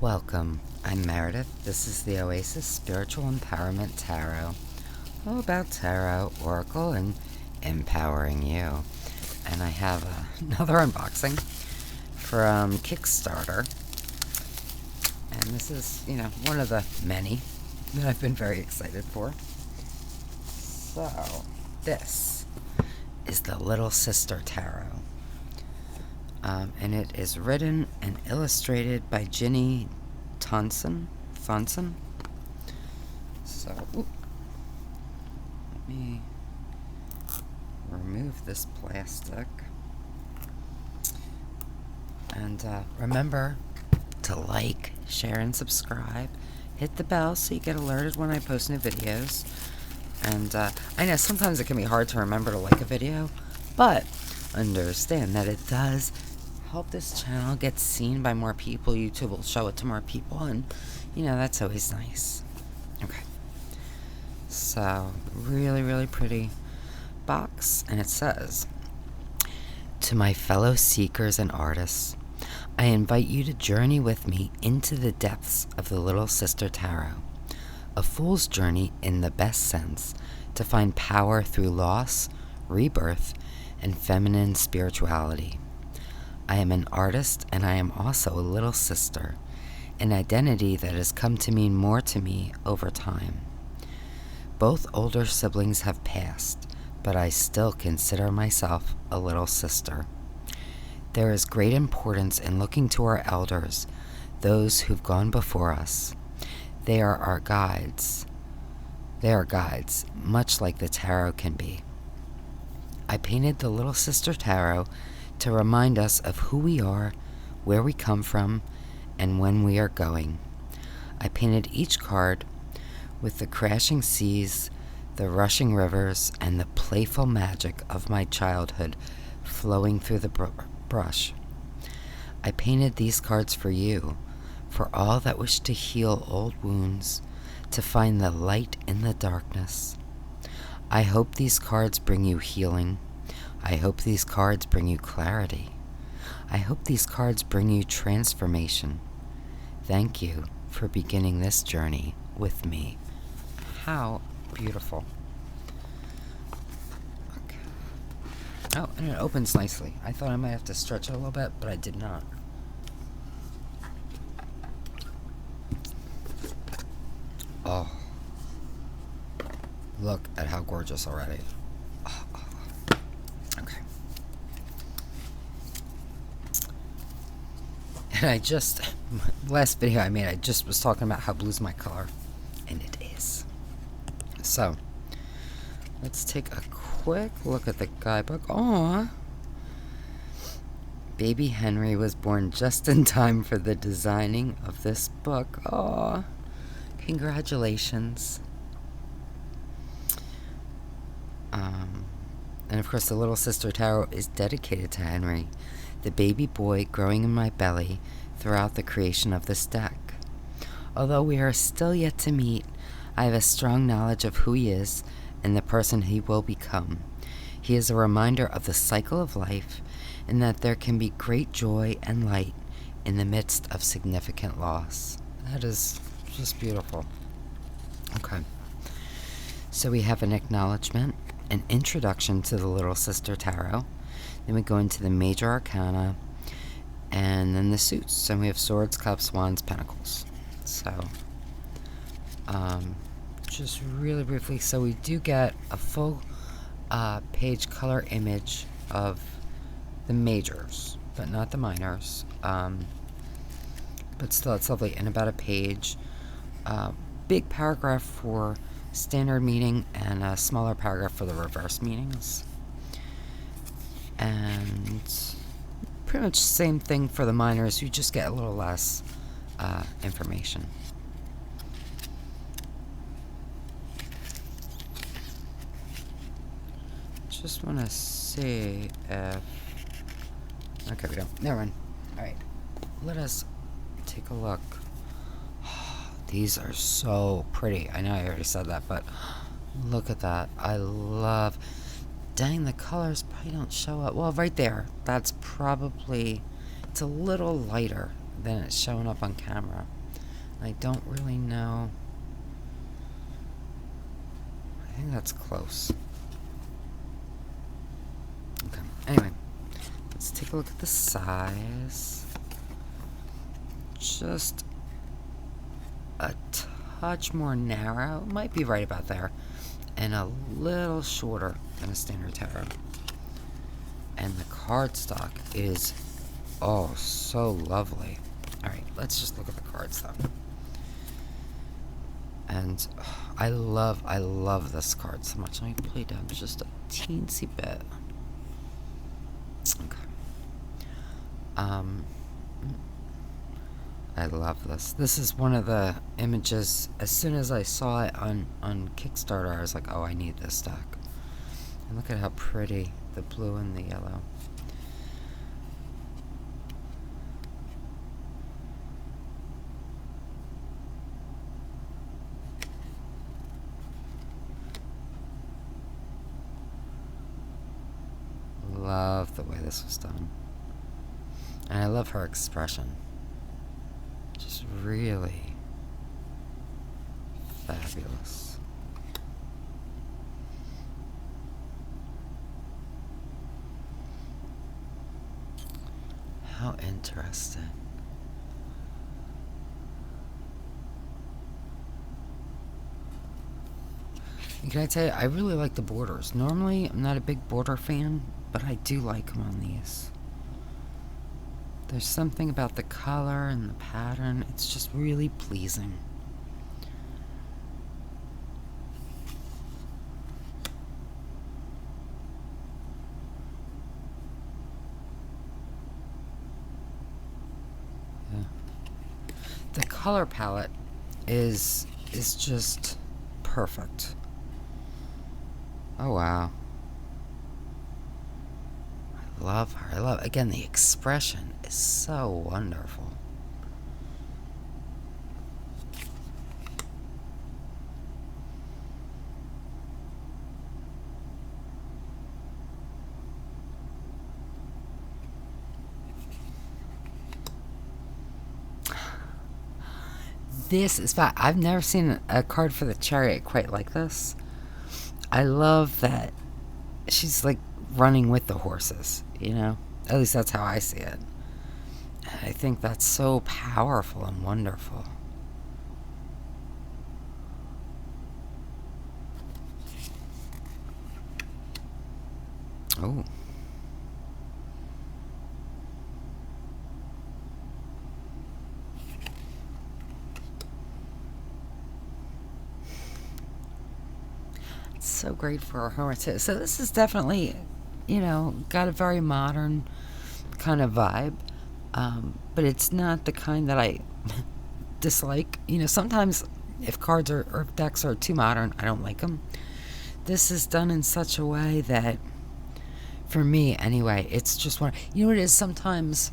Welcome. I'm Meredith. This is the Oasis Spiritual Empowerment Tarot. All about tarot, oracle, and empowering you. And I have another unboxing from Kickstarter. And this is, one of the many that I've been very excited for. So, this is the Little Sister Tarot. And it is written and illustrated by Ginny Thomson. So, let me remove this plastic. And remember to like, share, and subscribe. Hit the bell so you get alerted when I post new videos. And I know sometimes it can be hard to remember to like a video, but understand that it does help this channel get seen by more people. YouTube will show it to more people, and that's always nice. Okay, so really pretty box, and it says, "To my fellow seekers and artists, I invite you to journey with me into the depths of the Little Sister Tarot, a fool's journey in the best sense, to find power through loss, rebirth, and feminine spirituality. I am an artist, and I am also a little sister, an identity that has come to mean more to me over time. Both older siblings have passed, but I still consider myself a little sister. There is great importance in looking to our elders, those who've gone before us. They are our guides. They are guides, much like the tarot can be. I painted the Little Sister Tarot to remind us of who we are, where we come from, and when we are going. I painted each card with the crashing seas, the rushing rivers, and the playful magic of my childhood flowing through the brush. I painted these cards for you, for all that wish to heal old wounds, to find the light in the darkness. I hope these cards bring you healing. I hope these cards bring you clarity. I hope these cards bring you transformation. Thank you for beginning this journey with me." How beautiful. Okay. Oh, and it opens nicely. I thought I might have to stretch it a little bit, but I did not. Oh. Look at how gorgeous already. Okay. And last video I made, I just was talking about how blue's my color. And it is. So, let's take a quick look at the guidebook. Aww. Baby Henry was born just in time for the designing of this book. Aww. Congratulations. And of course, the Little Sister Tarot is dedicated to Henry, the baby boy growing in my belly throughout the creation of this deck. Although we are still yet to meet, I have a strong knowledge of who he is and the person he will become. He is a reminder of the cycle of life and that there can be great joy and light in the midst of significant loss. That is just beautiful. Okay. So we have an acknowledgement, an introduction to the Little Sister Tarot. Then we go into the major arcana, and then the suits. And we have swords, cups, wands, pentacles. So, just really briefly, so we do get a full page color image of the majors, but not the minors. But still, it's lovely. And about a page, big paragraph for standard meaning and a smaller paragraph for the reverse meanings. And pretty much same thing for the minors. You just get a little less information. Just want to see if... Okay, we don't. Never mind. Alright. Let us take a look. These are so pretty. I know I already said that, but look at that. I love... Dang, the colors probably don't show up. Well, right there. That's probably... It's a little lighter than it's showing up on camera. I don't really know. I think that's close. Okay. Anyway, let's take a look at the size. Just a touch more narrow. Might be right about there. And a little shorter than a standard tarot. And the cardstock is, oh, so lovely. Alright, let's just look at the cards though. And I love this card so much. Let me play down just a teensy bit. Okay. I love this. This is one of the images. As soon as I saw it on Kickstarter, I was like, oh, I need this deck. And look at how pretty the blue and the yellow. Love the way this was done. And I love her expression. Just really fabulous. How interesting. And can I tell you, I really like the borders. Normally, I'm not a big border fan, but I do like them on these. There's something about the color and the pattern. It's just really pleasing. Yeah. The color palette is just perfect. Oh wow. I love her. I love, again, the expression is so wonderful. This is fun. I've never seen a card for the Chariot quite like this. I love that she's like running with the horses, you know? At least that's how I see it. I think that's so powerful and wonderful. Oh. It's so great for a hermit too. So this is definitely, you know, got a very modern kind of vibe. But it's not the kind that I dislike. You know, sometimes if cards or if decks are too modern, I don't like them. This is done in such a way that, for me anyway, it's just one. You know what it is? Sometimes,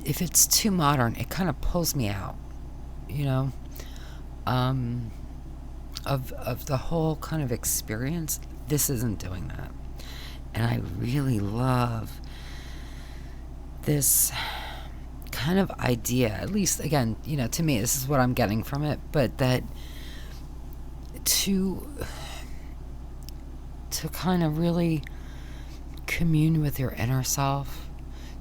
if it's too modern, it kind of pulls me out. You know, of the whole kind of experience. This isn't doing that. And I really love this kind of idea, at least, again, you know, to me, this is what I'm getting from it, but that to kind of really commune with your inner self,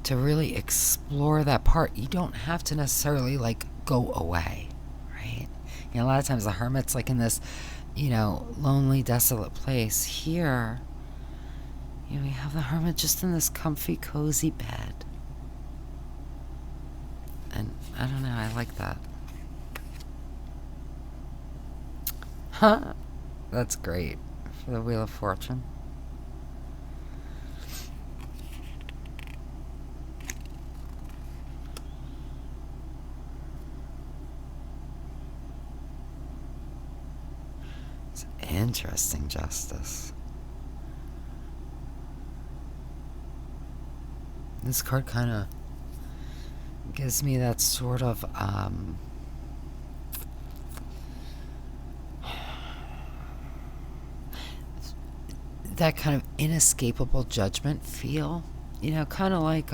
to really explore that part, you don't have to necessarily, like, go away, right? You know, a lot of times the hermit's, like, in this, you know, lonely, desolate place. Here, you know, we have the hermit just in this comfy, cozy bed. And I don't know, I like that. Huh? That's great for the Wheel of Fortune. It's interesting, Justice. This card kind of gives me that sort of, that kind of inescapable judgment feel, kind of like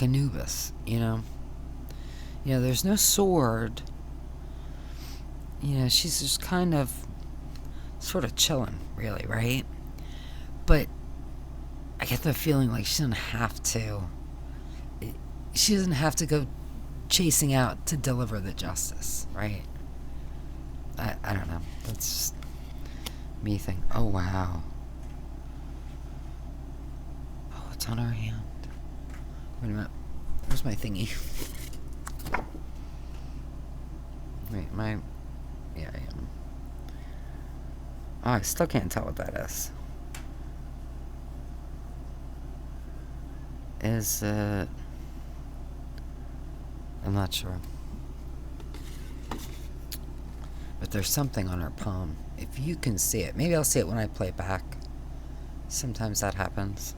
Anubis, there's no sword. She's just kind of sort of chilling, really, right? But I get the feeling like she doesn't have to. She doesn't have to go chasing out to deliver the justice, right? I don't know. That's just me thinking, oh, wow. Oh, it's on our hand. Wait a minute. Where's my thingy? Wait, yeah, I am. Oh, I still can't tell what that is. Is it... I'm not sure. But there's something on her palm. If you can see it. Maybe I'll see it when I play it back. Sometimes that happens.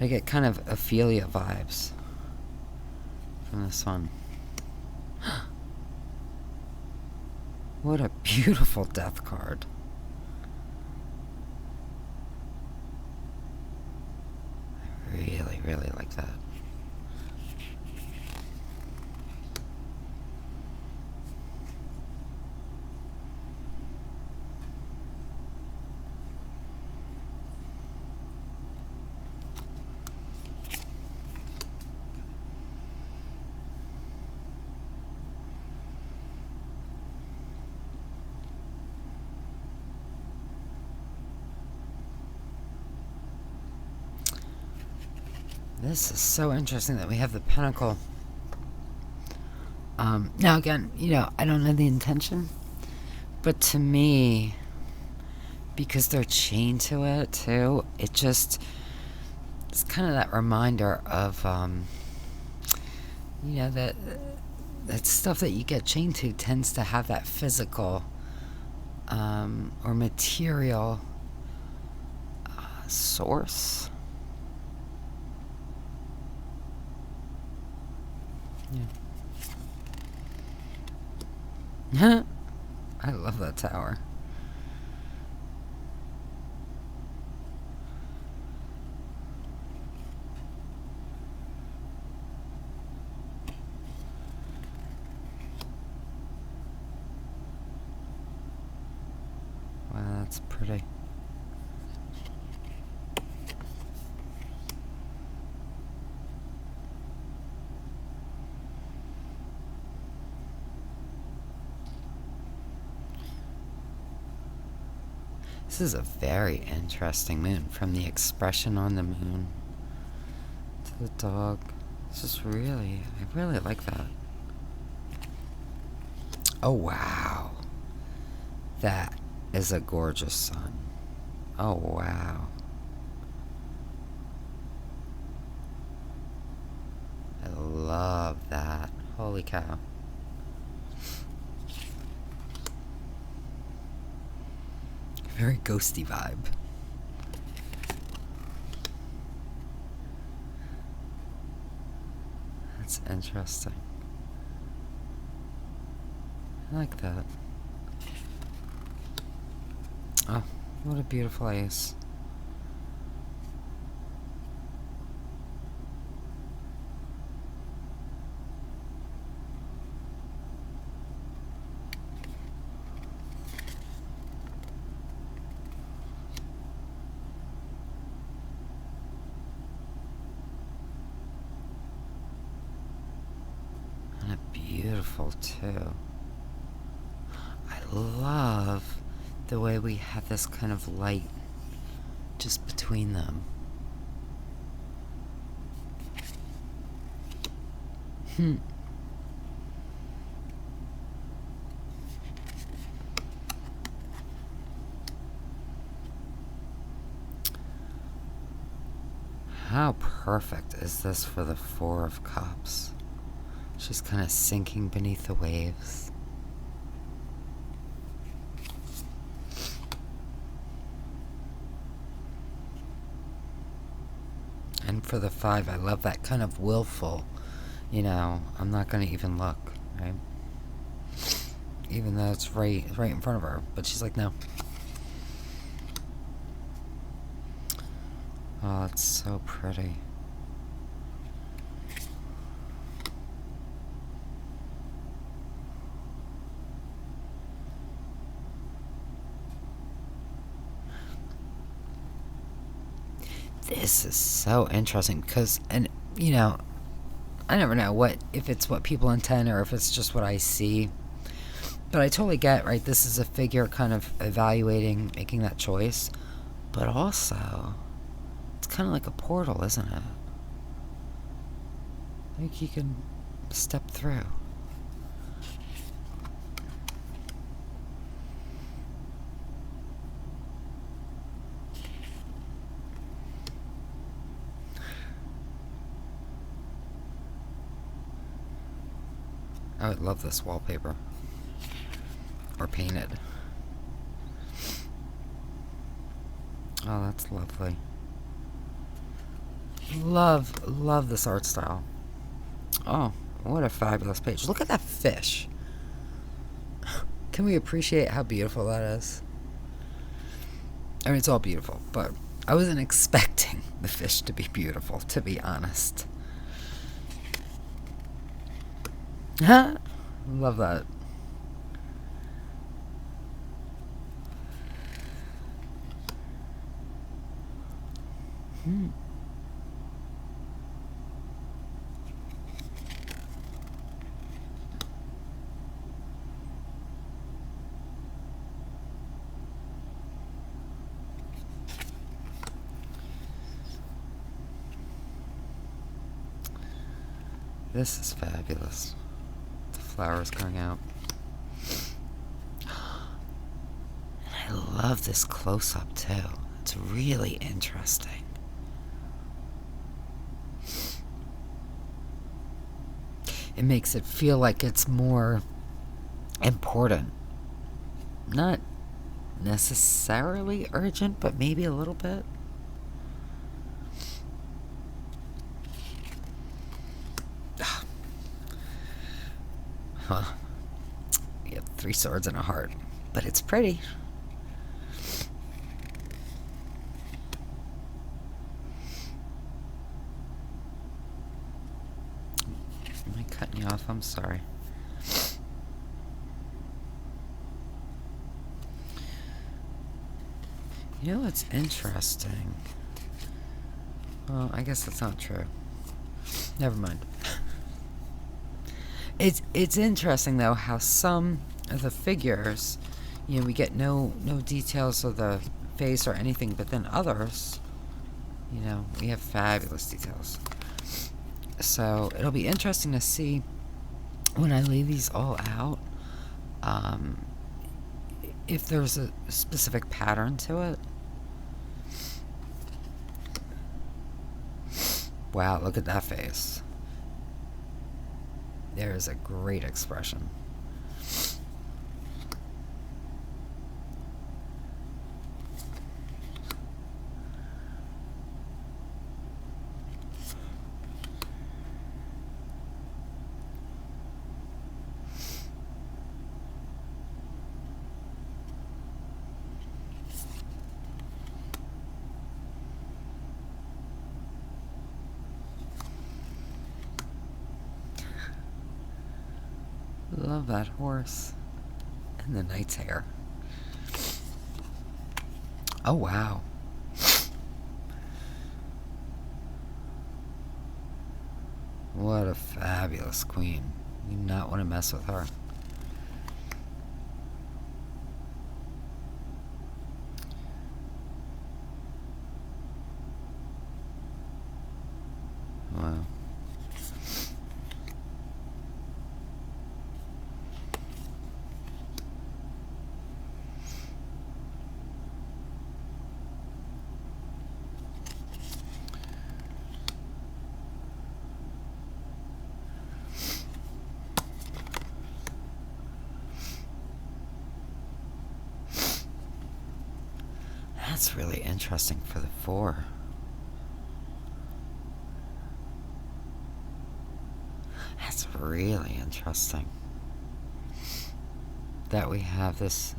I get kind of Ophelia vibes from this one. What a beautiful death card. I really, really like that. This is so interesting that we have the Pentacle. Now again, I don't know the intention, but to me, because they're chained to it too, it's kind of that reminder of, that stuff that you get chained to tends to have that physical, or material source. Yeah. I love that tower. Wow, that's pretty. This is a very interesting moon. From the expression on the moon to the dog. This is I really like that. Oh, wow. That is a gorgeous sun. Oh, wow. I love that. Holy cow. Very ghosty vibe. That's interesting. I like that. Oh, what a beautiful ace. Beautiful too. I love the way we have this kind of light just between them. How perfect is this for the Four of Cups? She's kind of sinking beneath the waves. And for the Five, I love that kind of willful, I'm not going to even look, right? Even though it's right in front of her. But she's like, no. Oh, it's so pretty. This is so interesting because, and you know, I never know if it's what people intend or if it's just what I see. But I totally get, right? This is a figure kind of evaluating, making that choice. But also, it's kind of like a portal, isn't it? Like you can step through. I would love this wallpaper. Or painted. Oh, that's lovely. Love this art style. Oh, what a fabulous page. Look at that fish. Can we appreciate how beautiful that is? I mean, it's all beautiful, but I wasn't expecting the fish to be beautiful, to be honest. Love that. This is fabulous. The flowers coming out. And I love this close-up too. It's really interesting. It makes it feel like it's more important. Not necessarily urgent, but maybe a little bit. Huh. You have 3 swords and a heart. But it's pretty. Am I cutting you off? I'm sorry. You know what's interesting? Well, I guess that's not true. Never mind. It's interesting though how some of the figures, you know, we get no details of the face or anything, but then others, you know, we have fabulous details. So it'll be interesting to see when I lay these all out, if there's a specific pattern to it. Wow, look at that face. There is a great expression. Love that horse. And the knight's hair. Oh, wow. What a fabulous queen. You do not want to mess with her. Wow. That's really interesting for the 4. That's really interesting. That we have this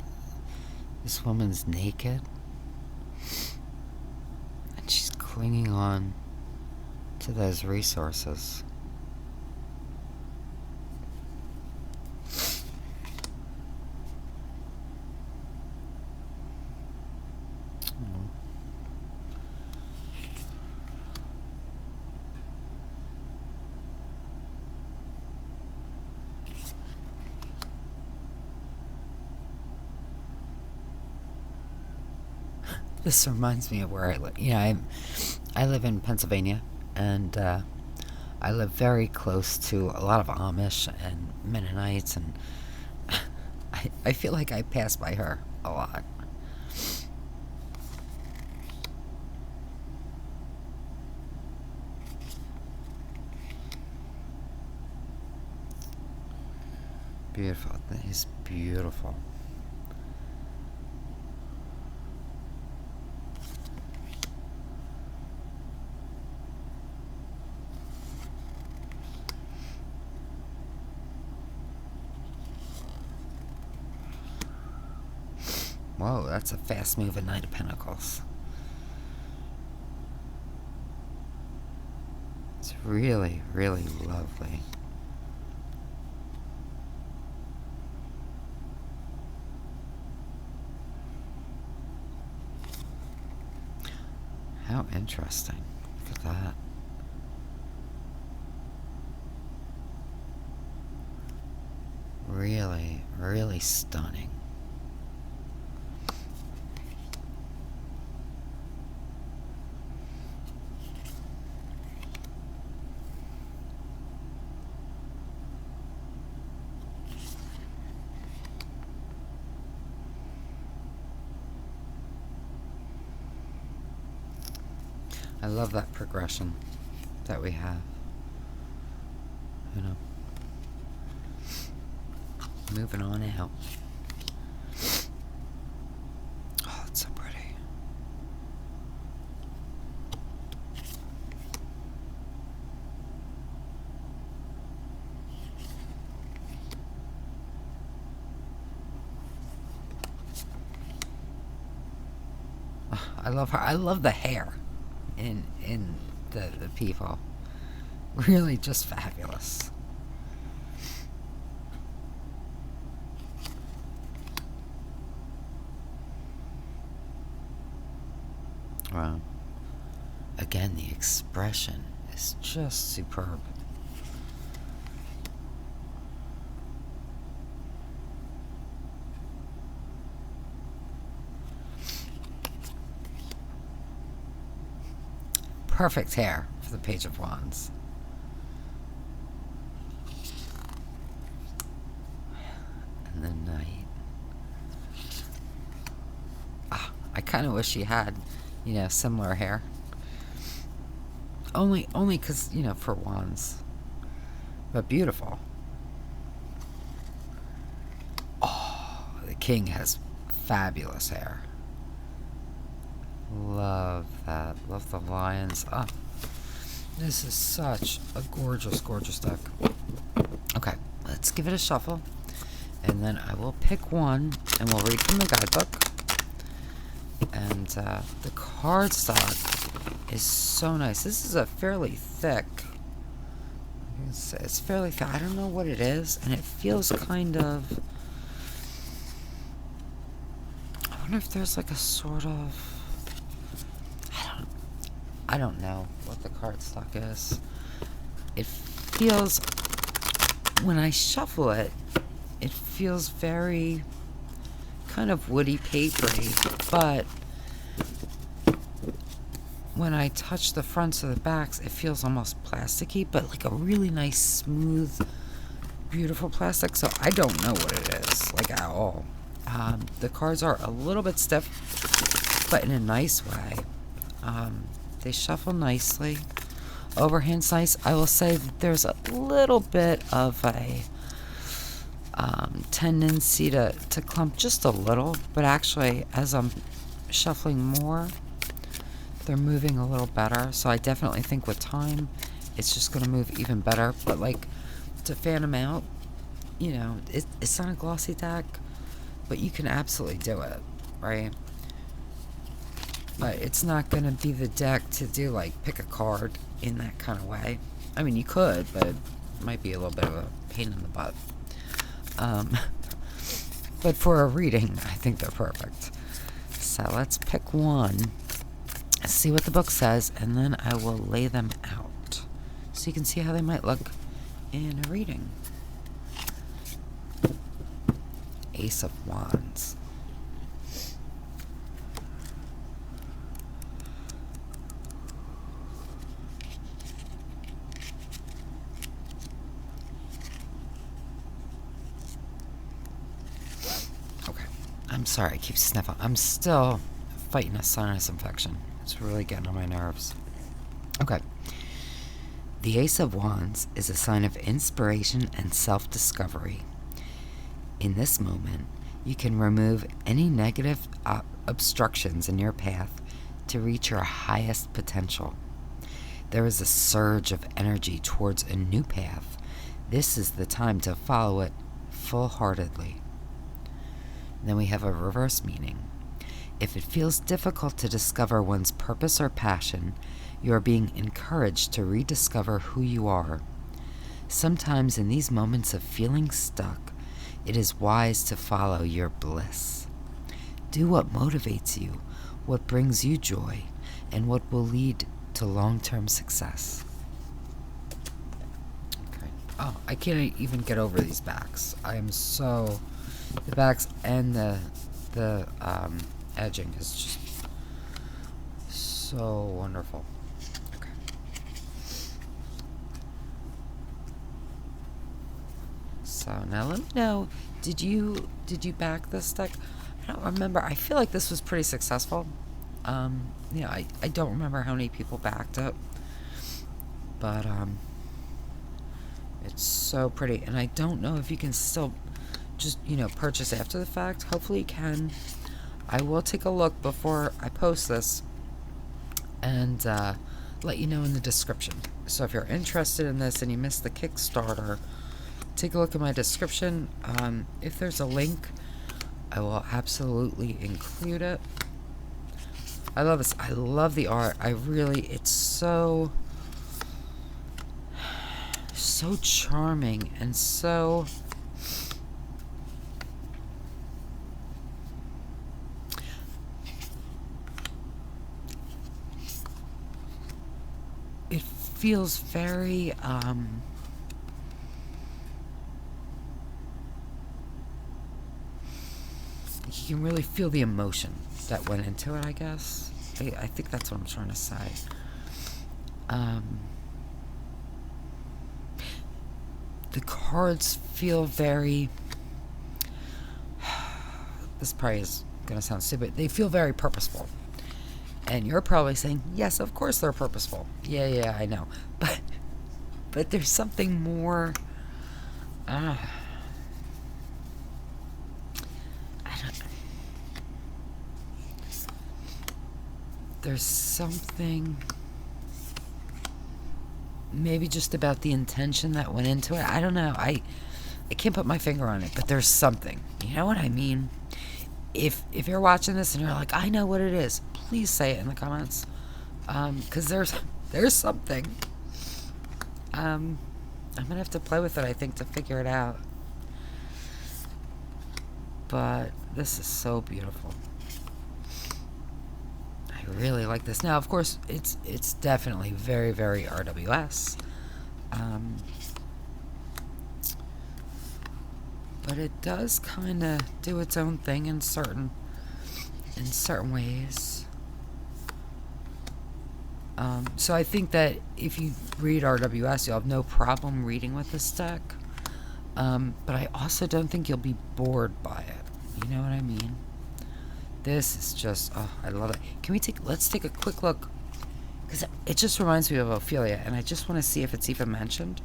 woman's naked. And she's clinging on to those resources. This reminds me of where I live. I live in Pennsylvania, and I live very close to a lot of Amish and Mennonites, and I feel like I pass by her a lot. Beautiful. That is beautiful. Whoa, that's a fast moving Knight of Pentacles. It's really, really lovely. How interesting. Look at that. Really, really stunning. I love that progression that we have. Moving on out. Oh, it's so pretty. Oh, I love her. I love the hair in the people. Really just fabulous. Wow. Again, the expression is just superb. Perfect hair for the Page of Wands. And the Knight. Ah, I kind of wish she had, similar hair. Only because, for wands. But beautiful. Oh, the King has fabulous hair. Love that. Love the lions. Oh, this is such a gorgeous, gorgeous deck. Okay, let's give it a shuffle. And then I will pick one, and we'll read from the guidebook. And the cardstock is so nice. This is a fairly thick. It's fairly thick. I don't know what it is, and it feels kind of. I wonder if there's like a sort of. I don't know what the cardstock is. It feels, when I shuffle it, it feels very kind of woody papery, but when I touch the fronts or the backs, it feels almost plasticky, but like a really nice, smooth, beautiful plastic. So I don't know what it is, like at all. The cards are a little bit stiff, but in a nice way. They shuffle nicely. Overhand's nice. I will say that there's a little bit of a tendency to clump just a little, but actually as I'm shuffling more, they're moving a little better. So I definitely think with time it's just going to move even better. But like, to fan them out, it's not a glossy deck, but you can absolutely do it, right? but it's not going to be the deck to do, like, pick a card in that kind of way. I mean, you could, but it might be a little bit of a pain in the butt. But for a reading, I think they're perfect. So let's pick one, see what the book says, and then I will lay them out so you can see how they might look in a reading. Ace of Wands. Okay. I'm sorry, I keep sniffling. I'm still fighting a sinus infection. It's really getting on my nerves. Okay. The Ace of Wands is a sign of inspiration and self-discovery. In this moment, you can remove any negative obstructions in your path to reach your highest potential. There is a surge of energy towards a new path. This is the time to follow it full-heartedly. Then we have a reverse meaning. If it feels difficult to discover one's purpose or passion, you are being encouraged to rediscover who you are. Sometimes in these moments of feeling stuck, it is wise to follow your bliss. Do what motivates you, what brings you joy, and what will lead to long-term success. Okay. Oh, I can't even get over these backs. I am so... The backs and the edging is just so wonderful. Okay. So now let me know, did you back this deck? I don't remember. I feel like this was pretty successful. I don't remember how many people backed it, but it's so pretty, and I don't know if you can still just purchase after the fact. Hopefully you can. I will take a look before I post this and let you know in the description. So if you're interested in this and you missed the Kickstarter, take a look at my description. If there's a link, I will absolutely include it. I love this. I love the art. It's so charming and so... It feels very, you can really feel the emotion that went into it, I guess. I think that's what I'm trying to say. The cards feel very... This probably is going to sound stupid. They feel very purposeful. And you're probably saying, yes, of course they're purposeful. Yeah, I know. But there's something more... I don't... There's something... Maybe just about the intention that went into it. I don't know. I can't put my finger on it, but there's something. You know what I mean? If you're watching this and you're like, I know what it is, please say it in the comments. Because there's something. I'm going to have to play with it, I think, to figure it out. But this is so beautiful. I really like this. Now, of course, it's definitely very, very RWS. But it does kind of do its own thing in certain ways. So I think that if you read RWS, you'll have no problem reading with this deck. But I also don't think you'll be bored by it. You know what I mean? This is just, oh, I love it. Let's take a quick look, because it just reminds me of Ophelia, and I just want to see if it's even mentioned.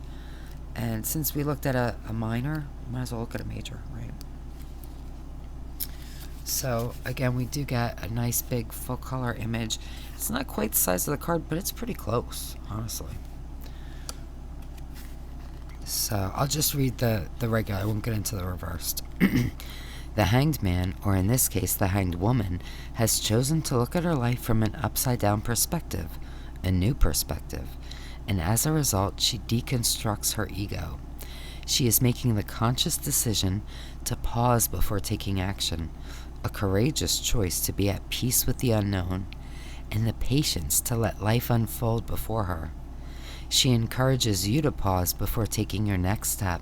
And since we looked at a minor, we might as well look at a major, right? So, again, we do get a nice big full color image. It's not quite the size of the card, but it's pretty close, honestly. So, I'll just read the regular. I won't get into the reversed. The hanged man, or in this case the hanged woman, has chosen to look at her life from an upside down perspective, a new perspective, and as a result, she deconstructs her ego. She is making the conscious decision to pause before taking action, a courageous choice to be at peace with the unknown, and the patience to let life unfold before her. She encourages you to pause before taking your next step.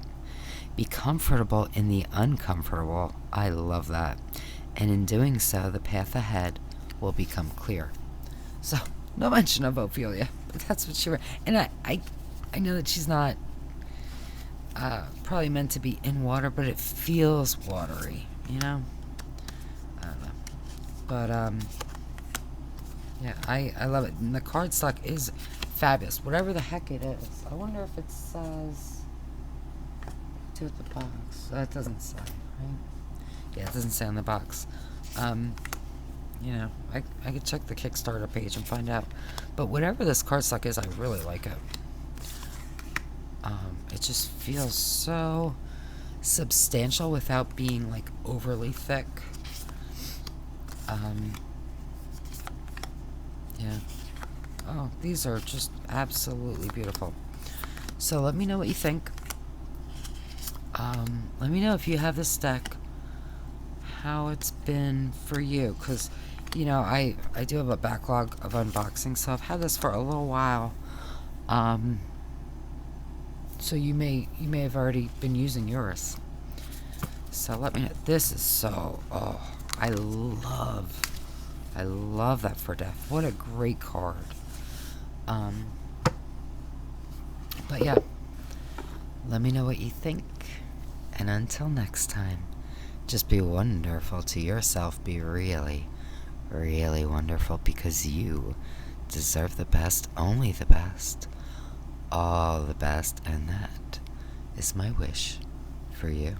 Be comfortable in the uncomfortable. I love that. And in doing so, the path ahead will become clear. So, no mention of Ophelia, but that's what she wrote. And I know that she's not probably meant to be in water, but it feels watery, you know? I don't know. But, yeah, I love it. And the cardstock is fabulous, whatever the heck it is. I wonder if it says to the box. That doesn't say, right? Yeah, it doesn't say on the box. You know, I could check the Kickstarter page and find out. But whatever this cardstock is, I really like it. It just feels so substantial without being like overly thick. Yeah. Oh, these are just absolutely beautiful. So let me know what you think. Let me know if you have this deck, how it's been for you, because, you know, I do have a backlog of unboxing, so I've had this for a little while. So you may have already been using yours. So let me know. This is so, I love that for death. What a great card. But yeah, let me know what you think. And until next time, just be wonderful to yourself. Be really, really wonderful, because you deserve the best, only the best, all the best, and that is my wish for you.